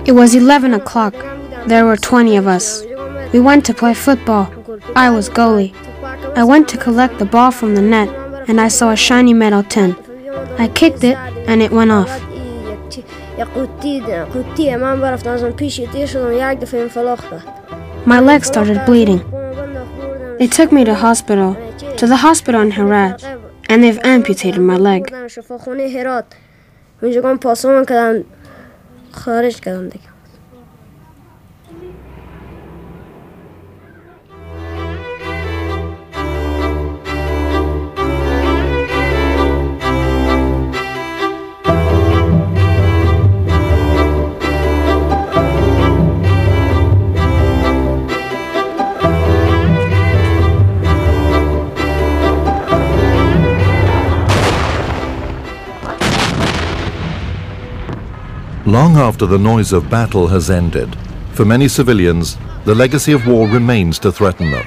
It was 11 o'clock. There were 20 of us. We went to play football. I was goalie. I went to collect the ball from the net, and I saw a shiny metal tin. I kicked it, and it went off. My leg started bleeding. They took me to the hospital in Herat, and they've amputated my leg. Long after the noise of battle has ended, for many civilians, the legacy of war remains to threaten them.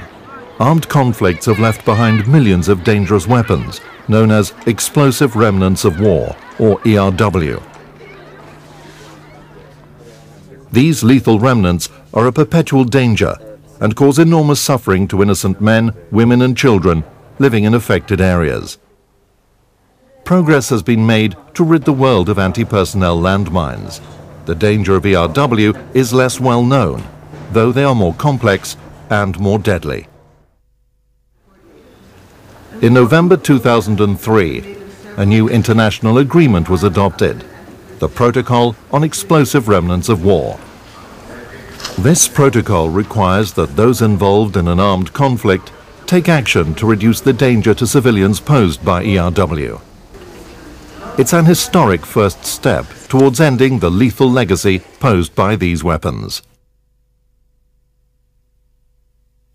Armed conflicts have left behind millions of dangerous weapons, known as explosive remnants of war, or ERW. These lethal remnants are a perpetual danger and cause enormous suffering to innocent men, women and children living in affected areas. Progress has been made to rid the world of anti-personnel landmines. The danger of ERW is less well known, though they are more complex and more deadly. In November 2003, a new international agreement was adopted, the Protocol on Explosive Remnants of War. This protocol requires that those involved in an armed conflict take action to reduce the danger to civilians posed by ERW. It's an historic first step towards ending the lethal legacy posed by these weapons.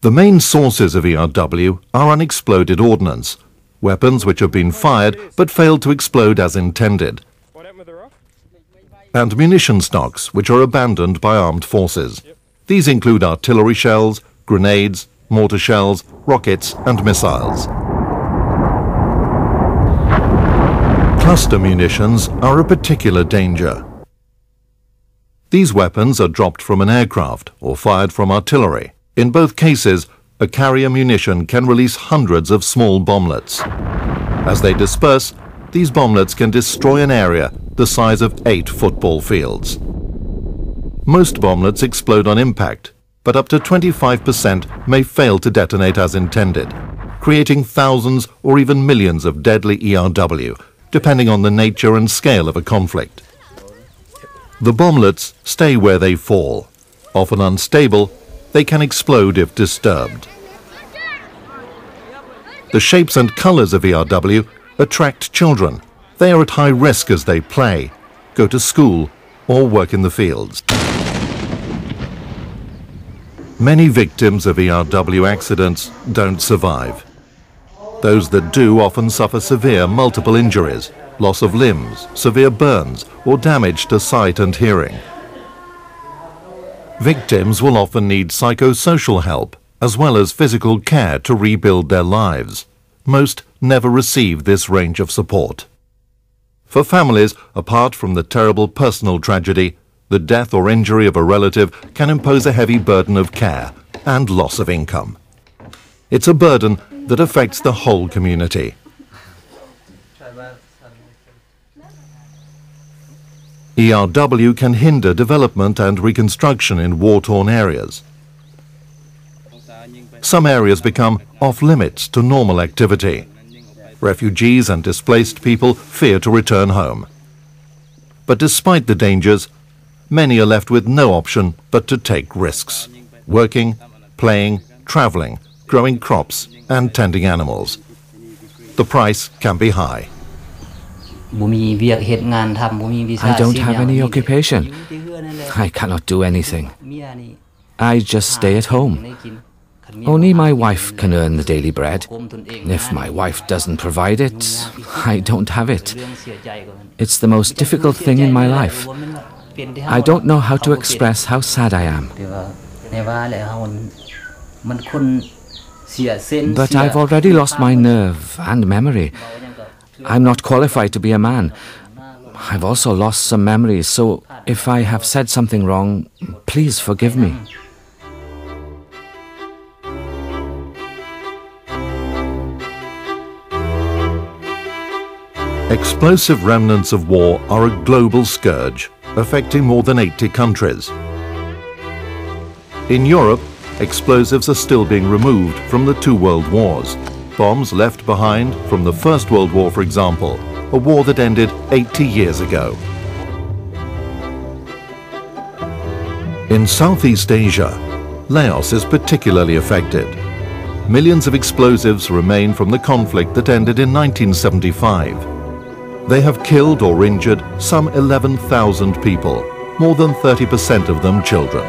The main sources of ERW are unexploded ordnance, weapons which have been fired but failed to explode as intended, and munition stocks which are abandoned by armed forces. These include artillery shells, grenades, mortar shells, rockets and missiles. Cluster munitions are a particular danger. These weapons are dropped from an aircraft or fired from artillery. In both cases, a carrier munition can release hundreds of small bomblets. As they disperse, these bomblets can destroy an area the size of 8 football fields. Most bomblets explode on impact, but up to 25% may fail to detonate as intended, creating thousands or even millions of deadly ERW, depending on the nature and scale of a conflict. The bomblets stay where they fall. Often unstable, they can explode if disturbed. The shapes and colors of ERW attract children. They are at high risk as they play, go to school, or work in the fields. Many victims of ERW accidents don't survive. Those that do often suffer severe multiple injuries, loss of limbs, severe burns, or damage to sight and hearing. Victims will often need psychosocial help, as well as physical care to rebuild their lives. Most never receive this range of support. For families, apart from the terrible personal tragedy, the death or injury of a relative can impose a heavy burden of care and loss of income. It's a burden that affects the whole community. ERW can hinder development and reconstruction in war-torn areas. Some areas become off-limits to normal activity. Refugees and displaced people fear to return home. But despite the dangers, many are left with no option but to take risks, working, playing, traveling, growing crops and tending animals. The price can be high. I don't have any occupation. I cannot do anything. I just stay at home. Only my wife can earn the daily bread. If my wife doesn't provide it, I don't have it. It's the most difficult thing in my life. I don't know how to express how sad I am. But I've already lost my nerve and memory. I'm not qualified to be a man. I've also lost some memories, so if I have said something wrong, please forgive me. Explosive remnants of war are a global scourge, affecting more than 80 countries. In Europe, explosives are still being removed from the two world wars. Bombs left behind from the First World War, for example, a war that ended 80 years ago. In Southeast Asia, Laos is particularly affected. Millions of explosives remain from the conflict that ended in 1975. They have killed or injured some 11,000 people, more than 30% of them children.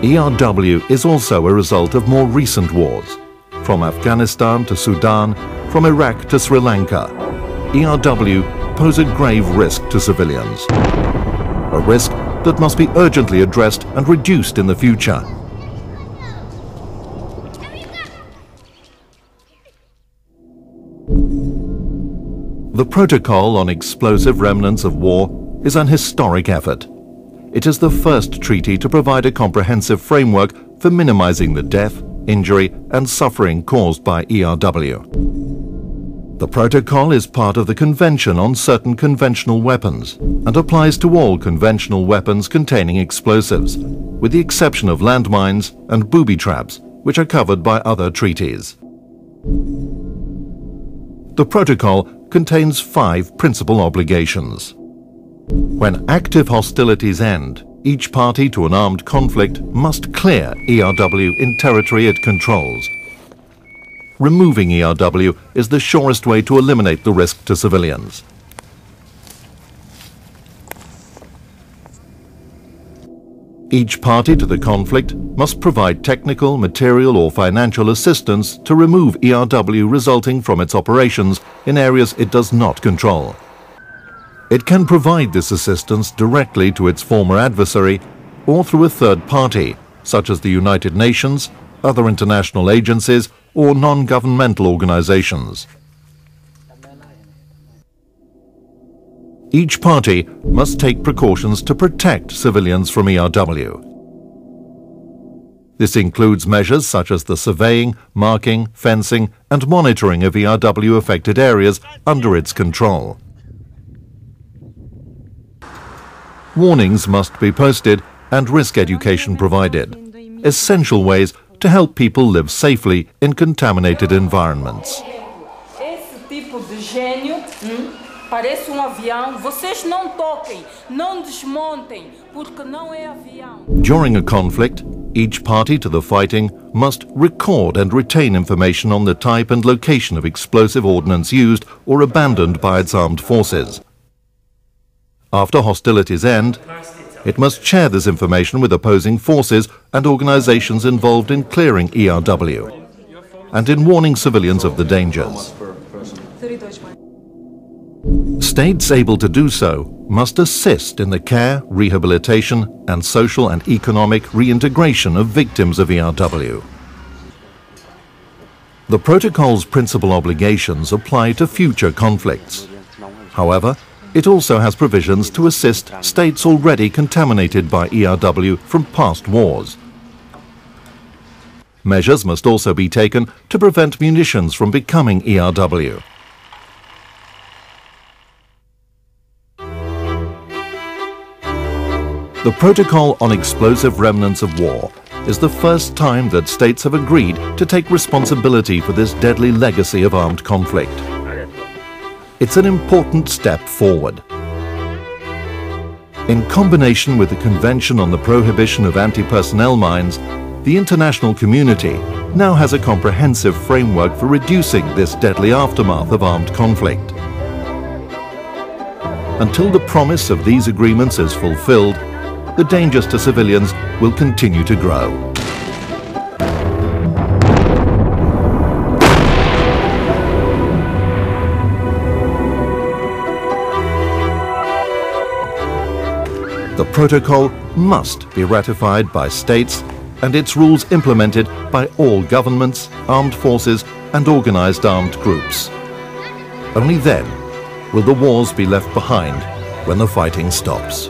ERW is also a result of more recent wars. From Afghanistan to Sudan, from Iraq to Sri Lanka, ERW pose a grave risk to civilians. A risk that must be urgently addressed and reduced in the future. The Protocol on Explosive Remnants of War is an historic effort. It is the first treaty to provide a comprehensive framework for minimizing the death, injury and suffering caused by ERW. The protocol is part of the Convention on Certain Conventional Weapons and applies to all conventional weapons containing explosives, with the exception of landmines and booby traps, which are covered by other treaties. The protocol contains 5 principal obligations. When active hostilities end, each party to an armed conflict must clear ERW in territory it controls. Removing ERW is the surest way to eliminate the risk to civilians. Each party to the conflict must provide technical, material or financial assistance to remove ERW resulting from its operations in areas it does not control. It can provide this assistance directly to its former adversary or through a third party, such as the United Nations, other international agencies or non-governmental organizations. Each party must take precautions to protect civilians from ERW. This includes measures such as the surveying, marking, fencing and monitoring of ERW-affected areas under its control. Warnings must be posted and risk education provided, essential ways to help people live safely in contaminated environments. Parece avião. Vocês não toquem, não desmontem, porque não é avião. During a conflict, each party to the fighting must record and retain information on the type and location of explosive ordnance used or abandoned by its armed forces. After hostilities end, it must share this information with opposing forces and organizations involved in clearing ERW and in warning civilians of the dangers. States able to do so must assist in the care, rehabilitation and social and economic reintegration of victims of ERW. The protocol's principal obligations apply to future conflicts. However, it also has provisions to assist states already contaminated by ERW from past wars. Measures must also be taken to prevent munitions from becoming ERW. The Protocol on Explosive Remnants of War is the first time that states have agreed to take responsibility for this deadly legacy of armed conflict. It's an important step forward. In combination with the Convention on the Prohibition of Anti-Personnel Mines, the international community now has a comprehensive framework for reducing this deadly aftermath of armed conflict. Until the promise of these agreements is fulfilled, the dangers to civilians will continue to grow. The protocol must be ratified by states and its rules implemented by all governments, armed forces and organized armed groups. Only then will the wars be left behind when the fighting stops?